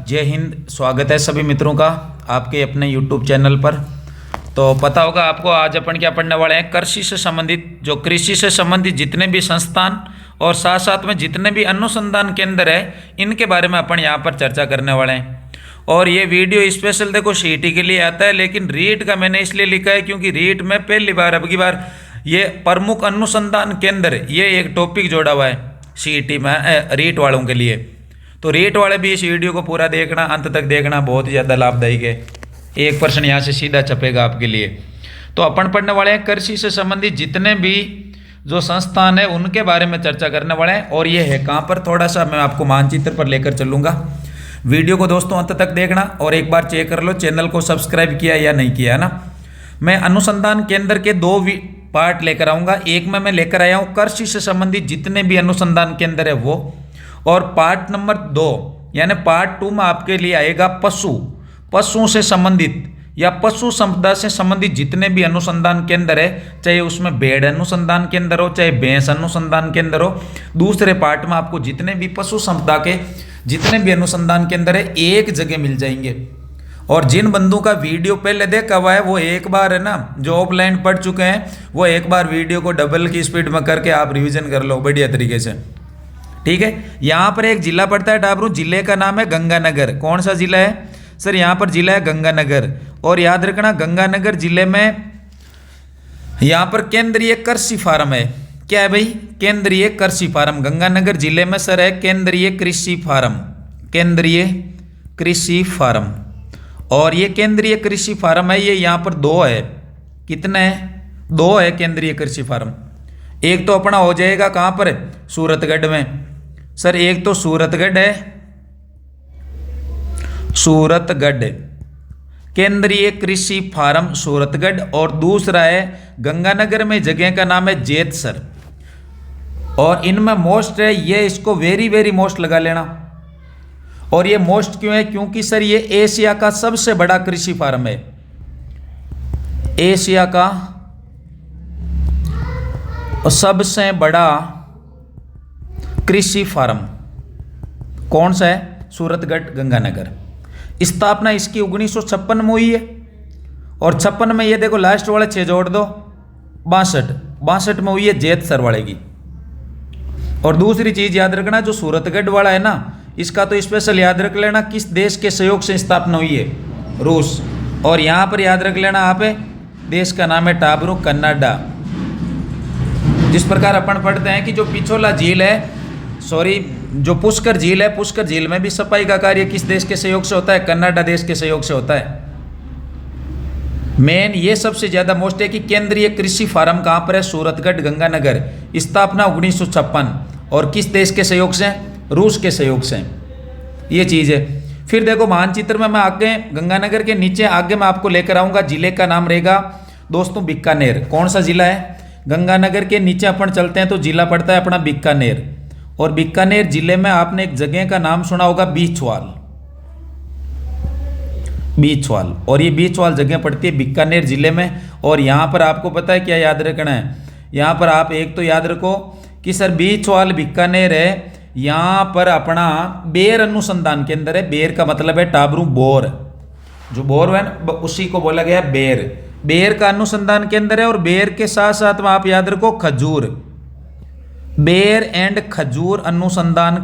जय हिंद। स्वागत है सभी मित्रों का आपके अपने YouTube चैनल पर। तो पता होगा आपको, आज अपन क्या पढ़ने वाले हैं, कृषि से संबंधित, जो कृषि से संबंधित जितने भी संस्थान और साथ साथ में जितने भी अनुसंधान केंद्र है, इनके बारे में अपन यहाँ पर चर्चा करने वाले हैं। और ये वीडियो स्पेशल देखो सीईटी के लिए आता है, लेकिन रीट का मैंने इसलिए लिखा है क्योंकि रीट में पहली बार, अब की बार ये प्रमुख अनुसंधान केंद्र, ये एक टॉपिक जोड़ा हुआ है सीईटी में रीट वालों के लिए। तो रीट वाले भी इस वीडियो को पूरा देखना, अंत तक देखना, बहुत ही ज़्यादा लाभदायक है। 1% यहाँ से सीधा छपेगा आपके लिए। तो अपन पढ़ने वाले हैं कृषि से संबंधित जितने भी जो संस्थान है उनके बारे में चर्चा करने वाले हैं। और ये है कहाँ पर, थोड़ा सा मैं आपको मानचित्र पर लेकर चलूँगा। वीडियो को दोस्तों अंत तक देखना और एक बार चेक कर लो चैनल को सब्सक्राइब किया या नहीं किया है ना। मैं अनुसंधान केंद्र के 2 पार्ट लेकर आऊँगा। एक में मैं लेकर आया हूँ कृषि से संबंधित जितने भी अनुसंधान केंद्र है वो, और पार्ट नंबर 2 यानी पार्ट 2 में आपके लिए आएगा पशुओं से संबंधित या पशु संपदा से संबंधित जितने भी अनुसंधान केंद्र है, चाहे उसमें भेड़ अनुसंधान केंद्र हो, चाहे भैंस अनुसंधान केंद्र हो। दूसरे पार्ट में आपको जितने भी पशु संपदा के जितने भी अनुसंधान केंद्र है एक जगह मिल जाएंगे। और जिन बंधुओं का वीडियो पहले देखा हुआ है वो एक बार है ना, जो ऑफलाइन पढ़ चुके हैं, वो एक बार वीडियो को डबल की स्पीड में करके आप रिवीजन कर लो बढ़िया तरीके से, ठीक है। यहाँ पर एक जिला पड़ता है डाबरू, जिले का नाम है गंगानगर। कौन सा जिला है सर? यहाँ पर जिला है गंगानगर। और याद रखना, गंगानगर जिले में यहाँ पर केंद्रीय कृषि फार्म है। क्या है भाई? केंद्रीय कृषि फार्म गंगानगर जिले में सर है केंद्रीय कृषि फार्म, केंद्रीय कृषि फार्म। और ये केंद्रीय कृषि फार्म है, ये यहाँ पर 2 है। कितने हैं? 2 है केंद्रीय कृषि फार्म। एक तो अपना हो जाएगा कहाँ पर, सूरतगढ़ में सर। एक तो सूरतगढ़ है, सूरतगढ़ केंद्रीय कृषि फार्म सूरतगढ़। और दूसरा है गंगानगर में, जगह का नाम है जेतसर। और इनमें मोस्ट है ये, इसको वेरी वेरी मोस्ट लगा लेना। और ये मोस्ट क्यों है? क्योंकि सर ये एशिया का सबसे बड़ा कृषि फार्म है, एशिया का सबसे बड़ा कृषि फार्म। कौन सा है? सूरतगढ़ गंगानगर। स्थापना इसकी 1956 में हुई है। और 56 में ये देखो लास्ट वाले 6 जोड़ दो, 62 में हुई है जेतसर वाले की। और दूसरी चीज याद रखना, जो सूरतगढ़ वाला है ना, इसका तो स्पेशल याद रख लेना किस देश के सहयोग से स्थापना हुई है, रूस। और यहाँ पर याद रख लेना आप, देश का नाम है टाबरू, कनाडा। जिस प्रकार अपन पढ़ते हैं कि जो पिछोला झील है, जो पुष्कर झील है, पुष्कर झील में भी सफाई का कार्य किस देश के सहयोग से होता है? कनाडा देश के सहयोग से होता है। मेन ये सबसे ज्यादा मोस्ट है कि केंद्रीय कृषि फार्म कहाँ पर है? सूरतगढ़ गंगानगर। स्थापना 1956। और किस देश के सहयोग से? रूस के सहयोग से। ये चीज है। फिर देखो मानचित्र में मैं आगे गंगानगर के नीचे आगे मैं आपको लेकर आऊंगा। जिले का नाम रहेगा दोस्तों बीकानेर। कौन सा जिला है? गंगानगर के नीचे अपन चलते हैं तो जिला पड़ता है अपना बीकानेर। और बीकानेर जिले में आपने एक जगह का नाम सुना होगा, बीछवाल। और ये बीछवाल जगह पड़ती है बीकानेर जिले में। और यहाँ पर आपको पता है क्या याद रखना है? यहाँ पर आप एक तो याद रखो कि सर बीछवाल बीकानेर है, यहाँ पर अपना बेर अनुसंधान केंद्र है। बेर का मतलब है टाबरू बोर, जो बोर है ना उसी को बोला गया बेर। बेर का अनुसंधान केंद्र है। और बेर के साथ साथ में आप याद रखो खजूर, बेर एंड खजूर अनुसंधान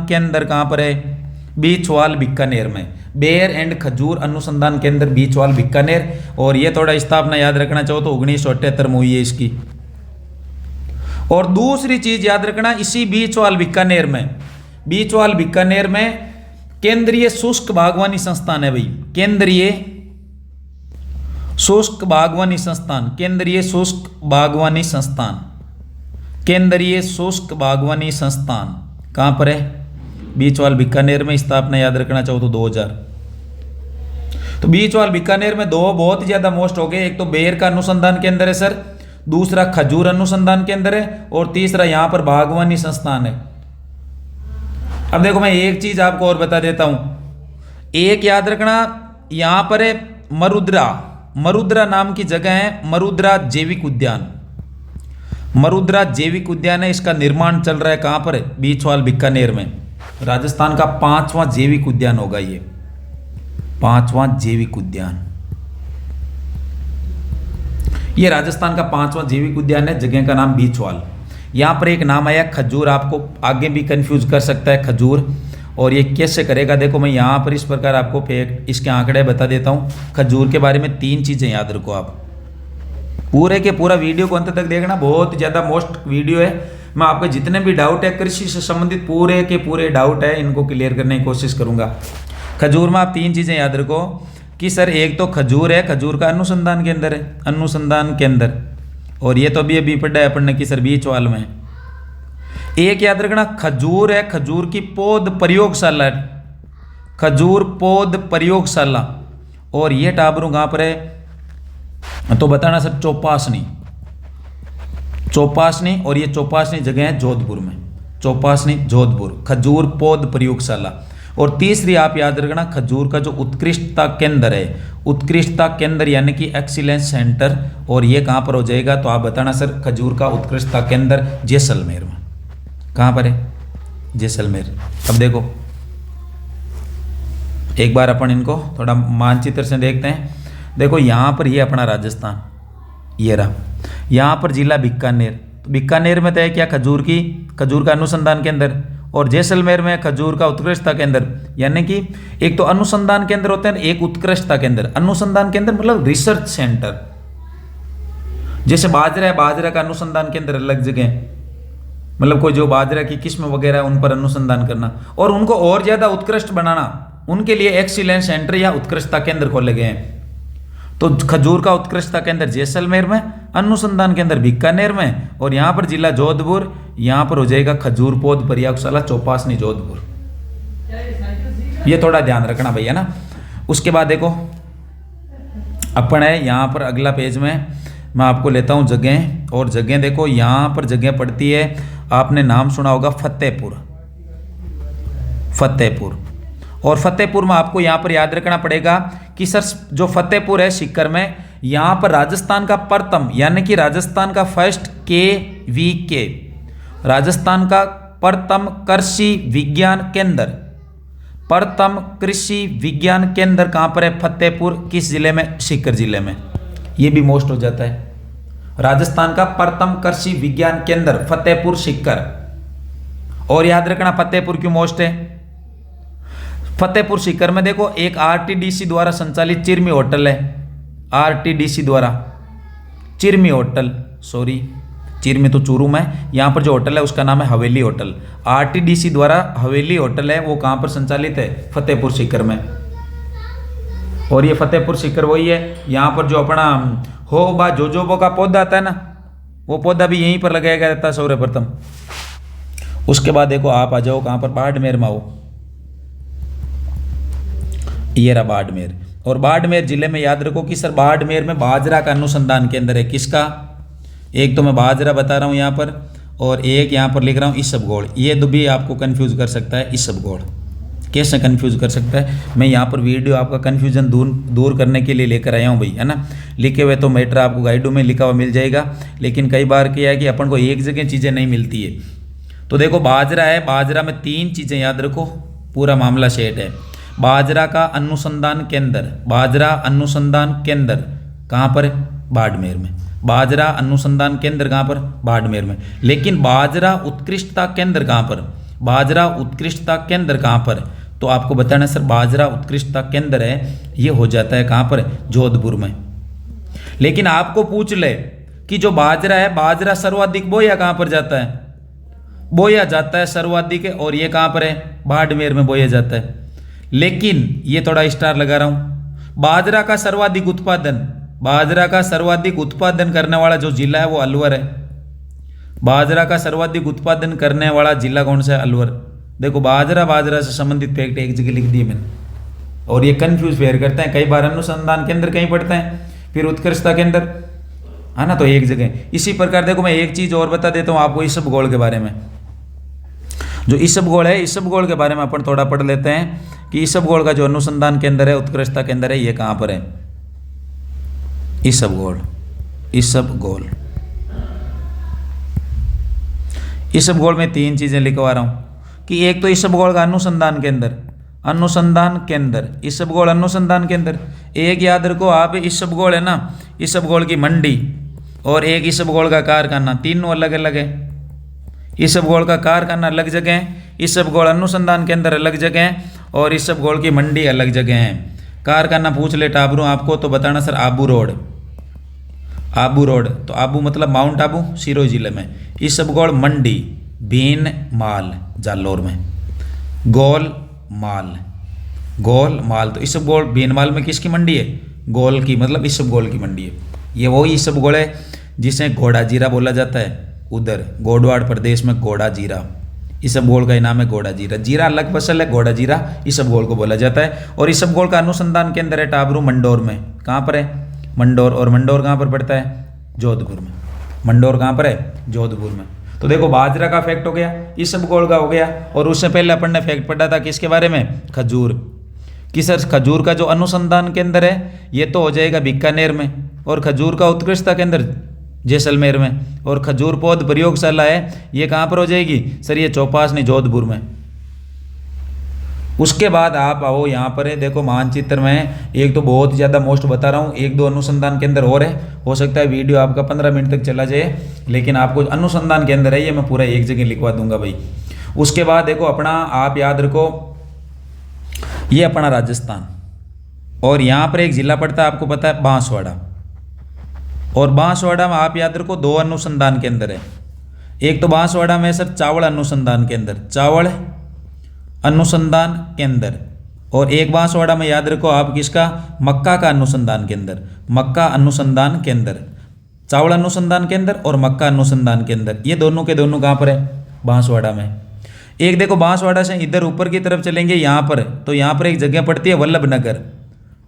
केंद्र कहाँ पर है? बीछवाल बीकानेर में। बेर एंड खजूर अनुसंधान केंद्र बीछवाल बीकानेर। और ये थोड़ा स्थापना याद रखना चाहो तो 1978 में हुई है इसकी। और दूसरी चीज याद रखना, इसी बीछवाल बीकानेर में केंद्रीय शुष्क बागवानी संस्थान है भाई। केंद्रीय शुष्क बागवानी संस्थान, केंद्रीय शुष्क बागवानी संस्थान कहाँ पर है? बीछवाल बीकानेर में। स्थापना याद रखना चाहो तो 2000। तो बीछवाल बीकानेर में 2 बहुत ज्यादा मोस्ट हो गए। एक तो बेर का अनुसंधान केंद्र है सर, दूसरा खजूर अनुसंधान केंद्र है, और तीसरा यहाँ पर बागवानी संस्थान है। अब देखो मैं एक चीज आपको और बता देता हूं। एक याद रखना, यहाँ पर है मरुद्रा नाम की जगह है, मरुद्रा जैविक उद्यान। मरुद्रा जैविक उद्यान है, इसका निर्माण चल रहा है कहाँ पर? बीछवाल बीकानेर में। राजस्थान का 5वां जैविक उद्यान होगा ये, 5वां जैविक उद्यान। ये राजस्थान का 5वां जैविक उद्यान है। जगह का नाम बीचवाल। यहाँ पर एक नाम आया खजूर, आपको आगे भी कंफ्यूज कर सकता है खजूर। और ये कैसे करेगा, देखो मैं यहाँ पर इस प्रकार आपको इसके आंकड़े बता देता हूँ। खजूर के बारे में 3 चीज़ें याद रखो आप। पूरे के पूरा वीडियो को अंत तक देखना, बहुत ज़्यादा मोस्ट वीडियो है। मैं आपके जितने भी डाउट है कृषि से संबंधित, पूरे के पूरे डाउट है, इनको क्लियर करने की कोशिश करूँगा। खजूर में आप 3 चीज़ें याद रखो कि सर एक तो खजूर है, खजूर का अनुसंधान केंद्र है, अनुसंधान केंद्र। और ये तो अभी पढ़ा है अपन ने कि सर बीचवाल में। एक याद रखना खजूर है, खजूर की पौध प्रयोगशाला है, खजूर पौध प्रयोगशाला। और ये टाबरू कहाँ पर है तो बताना सर चौपासनी, चौपासनी। और ये चौपासनी जगह है जोधपुर में, चौपासनी जोधपुर, खजूर पौध प्रयोगशाला। और तीसरी आप याद रखना खजूर का जो उत्कृष्टता केंद्र है, उत्कृष्टता केंद्र यानी कि एक्सीलेंस सेंटर। और ये कहाँ पर हो जाएगा तो आप बताना सर खजूर का उत्कृष्टता केंद्र जैसलमेर में। कहाँ पर है, जैसलमेर। अब देखो एक बार अपन इनको थोड़ा मानचित्र से देखते हैं। देखो यहाँ पर ये अपना राजस्थान, ये रहा। यहाँ पर जिला बीकानेर, तो बीकानेर में तो है क्या खजूर की, खजूर का अनुसंधान केंद्र। और जैसलमेर में खजूर का उत्कृष्टता केंद्र। यानी कि एक तो अनुसंधान केंद्र होते हैं, एक उत्कृष्टता केंद्र। अनुसंधान केंद्र मतलब रिसर्च सेंटर। जैसे बाजरा है, बाजरा का अनुसंधान केंद्र अलग जगह, मतलब कोई जो बाजरा की किस्म वगैरह उन पर अनुसंधान करना और उनको और ज्यादा उत्कृष्ट बनाना, उनके लिए एक्सीलेंस सेंटर या उत्कृष्टता केंद्र खोले गए हैं। तो खजूर का उत्कृष्टता केंद्र जैसलमेर में, अनुसंधान केंद्र बीकानेर में, और यहाँ पर जिला जोधपुर। यहाँ पर हो जाएगा खजूर पौध प्रयोगशाला चौपासनी जोधपुर। ये थोड़ा ध्यान रखना भैया ना। उसके बाद देखो अपन है यहाँ पर अगला पेज में मैं आपको लेता हूँ जगह। और जगह देखो यहाँ पर जगह पड़ती है, आपने नाम सुना होगा फतेहपुर, फतेहपुर। और फतेहपुर में आपको यहाँ पर याद रखना पड़ेगा कि सर जो फतेहपुर है सीकर में, यहाँ पर राजस्थान का प्रथम यानी कि राजस्थान का फर्स्ट KVK, राजस्थान का प्रथम कृषि विज्ञान केंद्र, प्रथम कृषि विज्ञान केंद्र कहाँ पर है, फतेहपुर। किस जिले में, सीकर जिले में। ये भी मोस्ट हो जाता है, राजस्थान का प्रथम कृषि विज्ञान केंद्र फतेहपुर सीकर। और याद रखना फतेहपुर क्यों मोस्ट है, फतेहपुर सीकर में देखो एक RTDC द्वारा संचालित चिरमी होटल है, RTDC द्वारा चिरमी होटल, सॉरी चिरमी तो चूरू में, यहाँ पर जो होटल है उसका नाम है हवेली होटल। RTDC द्वारा हवेली होटल है, वो कहाँ पर संचालित है, फतेहपुर सीकर में। और ये फतेहपुर सीकर वही है, यहाँ पर जो अपना हो बा जोजोबो का पौधा आता है ना, वो पौधा भी यहीं पर लगाया गया था सर्वप्रथम। उसके बाद देखो आप आ जाओ कहाँ पर, बाड़मेर में आओ। ये रहा बाड़मेर। और बाड़मेर जिले में याद रखो कि सर बाड़मेर में बाजरा का अनुसंधान केंद्र है। किसका, एक तो मैं बाजरा बता रहा हूँ यहाँ पर, और एक यहाँ पर लिख रहा हूँ इसबगोल। ये तो भी आपको कंफ्यूज कर सकता है, इसबगोल कैसे कंफ्यूज कर सकता है। मैं यहाँ पर वीडियो आपका कंफ्यूजन दूर करने के लिए लेकर आया हूँ भाई, है ना। लिखे हुए तो मैटर आपको गाइडों में लिखा हुआ मिल जाएगा, लेकिन कई बार क्या है कि अपन को एक जगह चीज़ें नहीं मिलती है। तो देखो बाजरा है, बाजरा में 3 चीज़ें याद रखो, पूरा मामला सेट है। बाजरा का अनुसंधान केंद्र, बाजरा अनुसंधान केंद्र कहाँ पर है, बाड़मेर में। बाजरा अनुसंधान केंद्र कहाँ पर, बाड़मेर में। लेकिन बाजरा उत्कृष्टता केंद्र कहाँ पर, बाजरा उत्कृष्टता केंद्र कहाँ पर, तो आपको बताना सर बाजरा उत्कृष्टता केंद्र है, ये हो जाता है कहाँ पर, जोधपुर में। लेकिन आपको पूछ ले कि जो बाजरा है, बाजरा सर्वाधिक बोया कहाँ पर जाता है, बोया जाता है सर्वाधिक, और ये कहाँ पर है, बाड़मेर में बोया जाता है। लेकिन ये थोड़ा स्टार लगा रहा हूँ, बाजरा का सर्वाधिक उत्पादन, बाजरा का सर्वाधिक उत्पादन करने वाला जो जिला है वो अलवर है। बाजरा का सर्वाधिक उत्पादन करने वाला जिला कौन सा है, अलवर। देखो बाजरा, बाजरा से संबंधित फैक्ट एक जगह लिख दिए मैंने, और ये कंफ्यूज फेयर करते हैं। कई बार अनुसंधान केंद्र कहीं पढ़ते हैं, फिर उत्कृष्टता केंद्र, है ना, तो एक जगह। इसी प्रकार देखो मैं एक चीज़ और बता देता हूँ आपको इसबगोल के बारे में। जो इसबगोल है, इसबगोल के बारे में अपन थोड़ा पढ़ लेते हैं कि इसबगोल का जो अनुसंधान केंद्र है, उत्कृष्टता केंद्र है, ये कहाँ पर है, इसबगोल। इसबगोल, इसबगोल में 3 चीज़ें लिखवा रहा हूँ। कि एक तो इसबगोल का अनुसंधान केंद्र, अनुसंधान केंद्र, इसबगोल अनुसंधान केंद्र। एक याद रखो आप, इसबगोल है ना, इसबगोल की मंडी और एक इसबगोल का कारखाना, तीनों अलग अलग है। इसबगोल का कारखाना अलग जगह है, इसबगोल अनुसंधान केंद्र अलग जगह है और इसबगोल की मंडी अलग जगह है। कारखाना पूछ ले टाबरू आपको तो बताना sir Abu road, Abu road, तो आबू मतलब माउंट आबू, सिरोही जिले में। इसबगोल मंडी भीन माल जालोर में, गोल माल, गोल माल, तो इसबगोल भीन माल में किसकी मंडी है? गोल की, मतलब इसबगोल की मंडी है। ये वही इसबगोल है जिसे घोड़ा जीरा बोला जाता है, उधर गोडवाड़ प्रदेश में घोड़ा जीरा, इसबगोल का इनाम है घोड़ा जीरा। जीरा अलग फसल है, घोड़ा जीरा इसबगोल को बोला जाता है। और इसबगोल का अनुसंधान केंद्र है टाबरू मंडोर में। कहाँ पर है? मंडोर। और मंडोर कहाँ पर पड़ता है? जोधपुर में। मंडोर कहाँ पर है? जोधपुर में। तो देखो बाजरा का फैक्ट हो गया, इसबगोल का हो गया, और उससे पहले अपन ने फैक्ट पढ़ा था किसके बारे में? खजूर। कि सर खजूर का जो अनुसंधान केंद्र है ये तो हो जाएगा बीकानेर में, और खजूर का उत्कृष्टता केंद्र जैसलमेर में, और खजूर पौध प्रयोगशाला है ये कहाँ पर हो जाएगी? सर ये चौपासनी जोधपुर में। उसके बाद आप आओ यहाँ पर है, देखो मानचित्र में एक तो बहुत ज़्यादा मोस्ट बता रहा हूँ, एक दो अनुसंधान केंद्र और है, हो सकता है वीडियो आपका 15 मिनट तक चला जाए, लेकिन आपको अनुसंधान केंद्र है ये मैं पूरा एक जगह लिखवा दूंगा भाई। उसके बाद देखो अपना, आप याद रखो ये अपना राजस्थान, और यहाँ पर एक जिला पड़ता है आपको पता है बांसवाड़ा, और बांसवाड़ा में आप याद रखो दो अनुसंधान केंद्र है। एक तो बांसवाड़ा में सर चावल अनुसंधान केंद्र, चावल अनुसंधान केंद्र, और एक बांसवाड़ा में याद रखो आप किसका? मक्का का अनुसंधान केंद्र, मक्का अनुसंधान केंद्र, चावल अनुसंधान केंद्र और मक्का अनुसंधान केंद्र, ये दोनों के दोनों कहाँ पर है? बांसवाड़ा में। एक देखो बांसवाड़ा से इधर ऊपर की तरफ चलेंगे यहाँ पर, तो यहाँ पर एक जगह पड़ती है वल्लभनगर,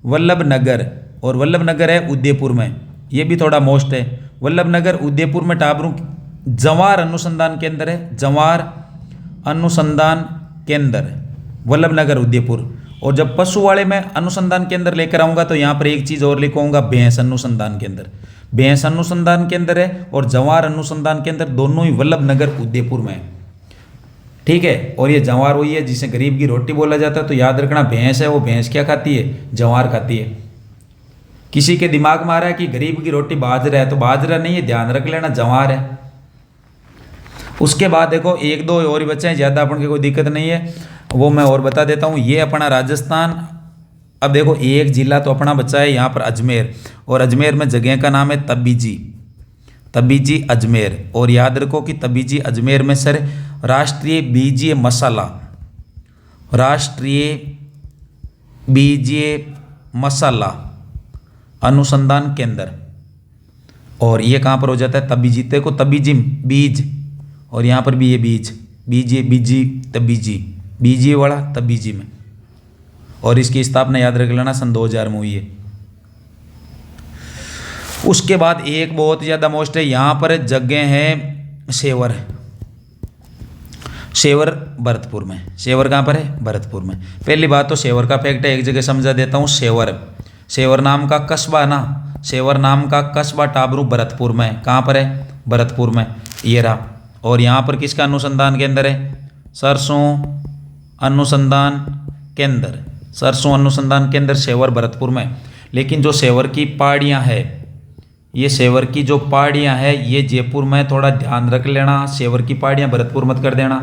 वल्लभनगर, और वल्लभनगर है उदयपुर में, ये भी थोड़ा मोस्ट है। वल्लभनगर उदयपुर में टाबरू जवार अनुसंधान केंद्र है, जवार अनुसंधान केंद्र वल्लभनगर उदयपुर। और जब पशुवाड़े में अनुसंधान केंद्र लेकर आऊँगा तो यहाँ पर एक चीज़ और लिखूँगा, भैंस अनुसंधान केंद्र, भैंस अनुसंधान केंद्र है और जवार अनुसंधान केंद्र दोनों ही वल्लभनगर उदयपुर में है, ठीक है। और ये जवार वही है जिसे गरीब की रोटी बोला जाता है, तो याद रखना भैंस है वो भैंस क्या खाती है? जवार खाती है। किसी के दिमाग में आ रहा है कि गरीब की रोटी बाजरा है, तो बाजरा नहीं है, ध्यान रख लेना जवार है। उसके बाद देखो एक दो और ही बच्चे हैं, ज़्यादा अपन की कोई दिक्कत नहीं है, वो मैं और बता देता हूँ। ये अपना राजस्थान। अब देखो एक जिला तो अपना बच्चा है यहाँ पर अजमेर, और अजमेर में जगह का नाम है तबीजी, तबीजी अजमेर। और याद रखो कि तबीजी अजमेर में सर राष्ट्रीय बीजीय मसाला, राष्ट्रीय बीजीय मसाला अनुसंधान केंद्र, और ये कहाँ पर हो जाता है? तबीजी। देखो तबीजी बीज, और यहाँ पर भी ये बीज, बीजे बीजी तबीजी, बीजी वाला तबीजी में। और इसकी स्थापना याद रख लेना सन 2000 में हुई है। उसके बाद एक बहुत ज़्यादा मोस्ट है, यहाँ पर जगह है सेवर, सेवर भरतपुर में। सेवर कहाँ पर है? भरतपुर में। पहली बात तो सेवर का फैक्ट है, एक जगह समझा देता हूँ। सेवर, सेवर नाम का कस्बा ना, सेवर नाम का कस्बा टाबरू भरतपुर में। कहाँ पर है? भरतपुर में, ये रहा। और यहाँ पर किसका अनुसंधान केंद्र है? सरसों अनुसंधान केंद्र, सरसों अनुसंधान केंद्र सेवर भरतपुर में। लेकिन जो सेवर की पहाड़ियाँ है, ये सेवर की जो पहाड़ियाँ है ये जयपुर में, थोड़ा ध्यान रख लेना। सेवर की पहाड़ियाँ भरतपुर मत कर देना।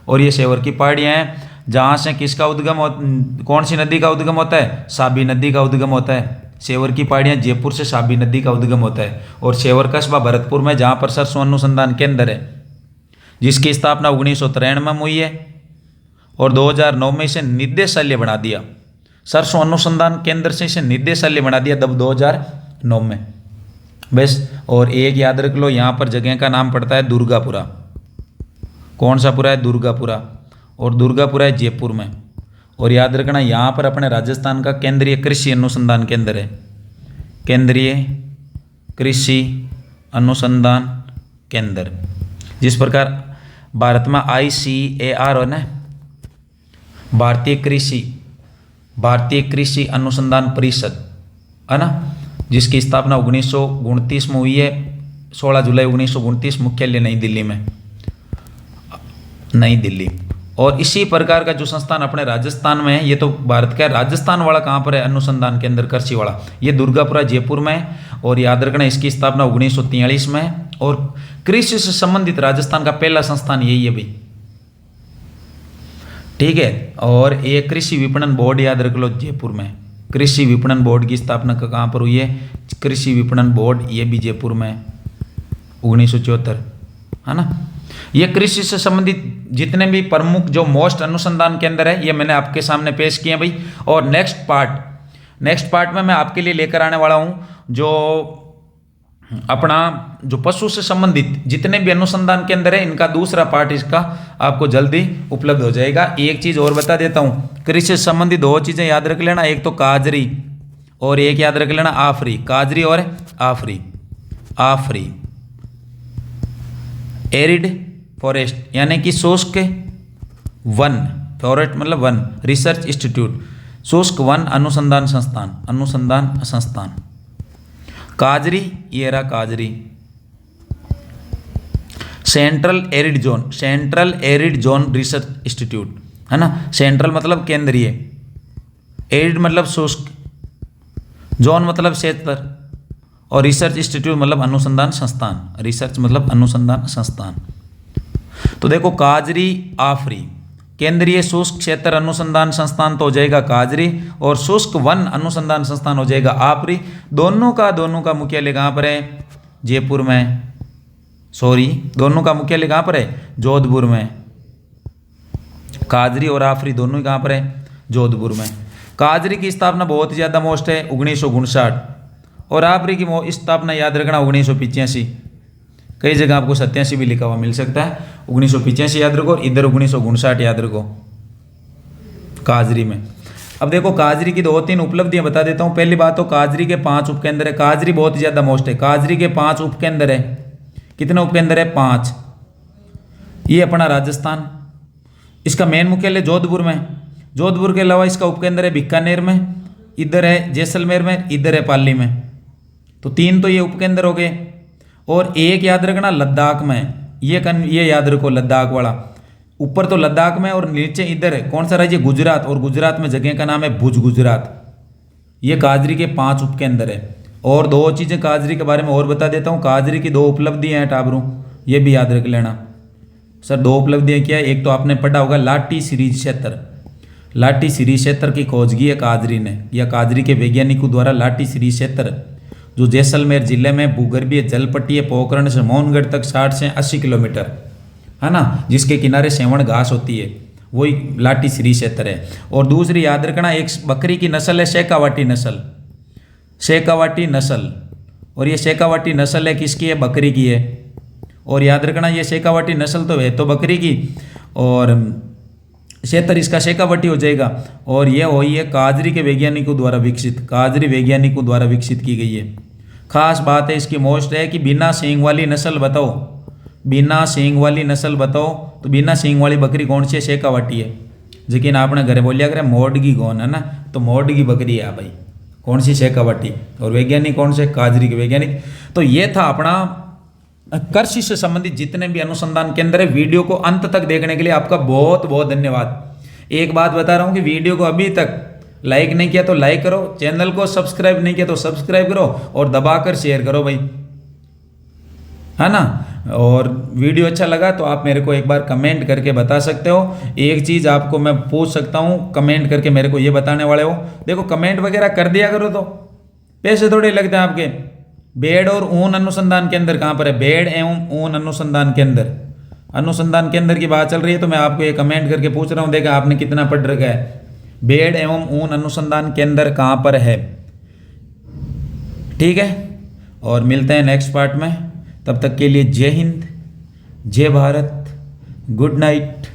और ये सेवर की पहाड़ियाँ हैं जहाँ से किसका उद्गम हो, कौन सी नदी का उद्गम होता है? साबी नदी का उद्गम होता है। सेवर की पहाड़ियाँ जयपुर से साबी नदी का उद्गम होता है। और सेवर कस्बा भरतपुर में, जहाँ पर सरसों अनुसंधान केंद्र है, जिसकी स्थापना 1993 में हुई है और 2009 में इसे निदेशालय बना दिया। सरसों अनुसंधान केंद्र से इसे निदेशालय बना दिया तब 2009 में बस। और एक याद रख लो, यहाँ पर जगह का नाम पड़ता है दुर्गापुरा। कौन सा पुरा है? दुर्गापुरा। और दुर्गापुरा है जयपुर में। और याद रखना यहाँ पर अपने राजस्थान का केंद्रीय कृषि अनुसंधान केंद्र है, केंद्रीय कृषि अनुसंधान केंद्र। जिस प्रकार भारत में ICAR हो ना, भारतीय कृषि अनुसंधान परिषद है ना, जिसकी स्थापना 1929 में हुई है, 16 जुलाई 1929, मुख्यालय नई दिल्ली में, नई दिल्ली। और इसी प्रकार का जो संस्थान अपने राजस्थान में है, ये तो भारत का है, राजस्थान वाला कहाँ पर है, अनुसंधान केंद्र कृषि वाला, ये दुर्गापुरा जयपुर में है। और याद रखना इसकी स्थापना 1943 में है। और कृषि से संबंधित राजस्थान का पहला संस्थान यही है भाई, ठीक है। और ये कृषि विपणन बोर्ड याद रख लो जयपुर में, कृषि विपणन बोर्ड की स्थापना कहाँ पर हुई है, कृषि विपणन बोर्ड ये भी जयपुर में 1974, है ना। ये कृषि से संबंधित जितने भी प्रमुख जो मोस्ट अनुसंधान केंद्र है ये मैंने आपके सामने पेश किए भाई। और नेक्स्ट पार्ट में मैं आपके लिए लेकर आने वाला हूँ जो अपना जो पशु से संबंधित जितने भी अनुसंधान केंद्र है इनका दूसरा पार्ट इसका आपको जल्दी उपलब्ध हो जाएगा। एक चीज़ और बता देता हूँ, कृषि से संबंधित दो चीज़ें याद रख लेना, एक तो काजरी और एक याद रख लेना आफरी। काजरी और आफरी। एरिड फॉरेस्ट यानी कि शुष्क वन, फॉरेस्ट मतलब वन, रिसर्च इंस्टीट्यूट, शुष्क वन अनुसंधान संस्थान। काजरी, ये रहा काजरी। Central arid zone research institute, है ना। सेंट्रल मतलब केंद्रीय, एरिड मतलब शुष्क, जोन मतलब क्षेत्र, और रिसर्च इंस्टीट्यूट मतलब अनुसंधान संस्थान। तो देखो काजरी आफरी, केंद्रीय शुष्क क्षेत्र अनुसंधान संस्थान तो हो जाएगा काजरी, और शुष्क वन अनुसंधान संस्थान हो जाएगा आफरी। दोनों का मुख्यालय कहाँ पर है, जयपुर में, दोनों का मुख्यालय कहाँ पर है, जोधपुर में। काजरी और आफरी दोनों ही कहाँ पर है, जोधपुर में। काजरी की स्थापना बहुत ही ज़्यादा मोस्ट है 1959, और आफरी की स्थापना याद रखना 1985। कई जगह आपको 87 भी लिखा हुआ मिल सकता है, 1985 याद रखो, इधर 1959 याद रखो काजरी में। अब देखो काजरी की 2-3 उपलब्धियां बता देता हूँ। पहली बात तो काजरी के 5 उपकेंद्र है, काजरी बहुत ज़्यादा मोस्ट है, काजरी के 5 उपकेंद्र है। कितने उपकेंद्र है, 5। ये अपना राजस्थान, इसका मेन मुख्यालय जोधपुर में, जोधपुर के अलावा इसका उपकेंद्र है बीकानेर में, इधर है जैसलमेर में, इधर है पाली में। तो 3 तो ये उपकेंद्र हो गए। और एक याद रखना लद्दाख में, ये याद रखो लद्दाख वाला, ऊपर तो लद्दाख में और नीचे इधर है कौन सा राज्य, गुजरात, और गुजरात में जगह का नाम है भुज, गुजरात। ये काजरी के 5 उपकेंद्र है। और 2 चीज़ें काजरी के बारे में और बता देता हूँ। काजरी की 2 उपलब्धियाँ हैं टाबरू, ये भी याद रख लेना सर। 2 उपलब्धियाँ क्या है, एक तो आपने पढ़ा होगा लाटी सीरीज क्षेत्र, लाटी सीरीज क्षेत्र की खोज की है काजरी ने, या काजरी के वैज्ञानिकों द्वारा लाटी सीरीज क्षेत्र जो जैसलमेर जिले में भूगर्भीय जलपट्टी पोखरण से मोहनगढ़ तक 60 से 80 किलोमीटर, है ना, जिसके किनारे सेवण घास होती है, वही लाटी सीरीज क्षेत्र है। और दूसरी याद रखना एक बकरी की नस्ल है शेखावाटी नस्ल, और ये शेखावाटी नस्ल है किसकी है, बकरी की है। और याद रखना ये शेखावाटी नस्ल तो है तो बकरी की, और क्षेत्र इसका शेखावाटी हो जाएगा। और ये वही है काजरी के वैज्ञानिकों द्वारा विकसित, काजरी वैज्ञानिकों द्वारा विकसित की गई है। खास बात है इसकी मोस्ट है कि बिना सींग वाली नस्ल बताओ, बिना सींग वाली नस्ल बताओ, तो बिना सींग वाली बकरी कौन सी है, शेखावाटी है। लेकिन आपने घरे बोलिया करे मोडगी कौन है ना, तो मोडगी बकरी है भाई, कौन सी, शेखावाटी। और वैज्ञानिक कौन से, काजरी के वैज्ञानिक। तो ये था अपना कृषि से संबंधित जितने भी अनुसंधान केंद्र है। वीडियो को अंत तक देखने के लिए आपका बहुत बहुत धन्यवाद। एक बात बता रहा हूँ कि वीडियो को अभी तक लाइक नहीं किया तो लाइक करो, चैनल को सब्सक्राइब नहीं किया तो सब्सक्राइब करो, और दबाकर शेयर करो भाई, है ना। और वीडियो अच्छा लगा तो आप मेरे को एक बार कमेंट करके बता सकते हो। एक चीज़ आपको मैं पूछ सकता हूँ, कमेंट करके मेरे को ये बताने वाले हो, देखो कमेंट वगैरह कर दिया करो तो पैसे थोड़े लगते हैं आपके। बेड और ऊन अनुसंधान केंद्र कहाँ पर है, बेड एवं ऊन अनुसंधान केंद्र की बात चल रही है, तो मैं आपको ये कमेंट करके पूछ रहा हूँ, देखा आपने कितना पढ़ रखा है, बेड एवं ऊन अनुसंधान केंद्र कहाँ पर है, ठीक है। और मिलते हैं नेक्स्ट पार्ट में, तब तक के लिए जय हिंद, जय भारत, गुड नाइट।